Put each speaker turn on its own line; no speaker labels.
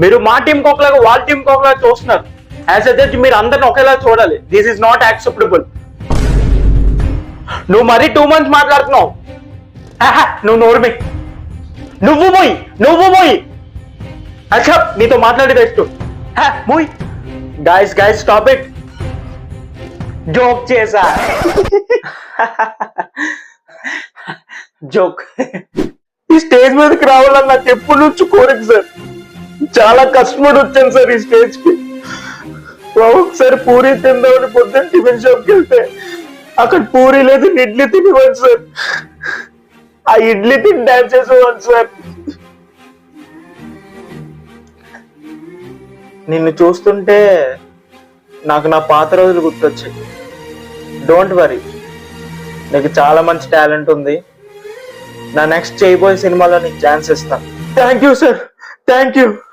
మీరు మా టీం ఒకలాగా వాళ్ళ టీం ఒకలాగా చూస్తున్నారు. యాజ్ ఎ జడ్జ్ మీరు అందరిని ఒకేలా చూడాలి. This is not acceptable. నువ్వు మరీ 2 months మాట్లాడుతున్నావు. నువ్వు నోర్మి, నువ్వు పోయి అచ్చా నీతో మాట్లాడేది ఇష్టం. మూయ్ గైస్ స్టాప్ ఇట్. జోక్ చేసా. జోక్. ఈ స్టేజ్ మీదకి రావాలని నాకు ఎప్పటి నుంచి కోరిక సార్. చాలా కష్టపడి వచ్చాను సార్ ఈ స్టేజ్ కి. ఒకసారి పూరి తిందామని పొద్దున్న టిఫిన్ షాప్కి వెళ్తే అక్కడ పూరి లేదు, ఇడ్లీ తినివ్వండి సార్. ఆ ఇడ్లీ తిని డాన్స్ చేసేవాడు సార్. నిన్ను చూస్తుంటే నాకు నా పాత రోజులు గుర్తొచ్చాయి. డోంట్ వరీ, నీకు చాలా మంచి టాలెంట్ ఉంది. నా నెక్స్ట్ చేయబోయే సినిమాలో నీకు ఛాన్స్ ఇస్తాను. Thank you sir, thank you.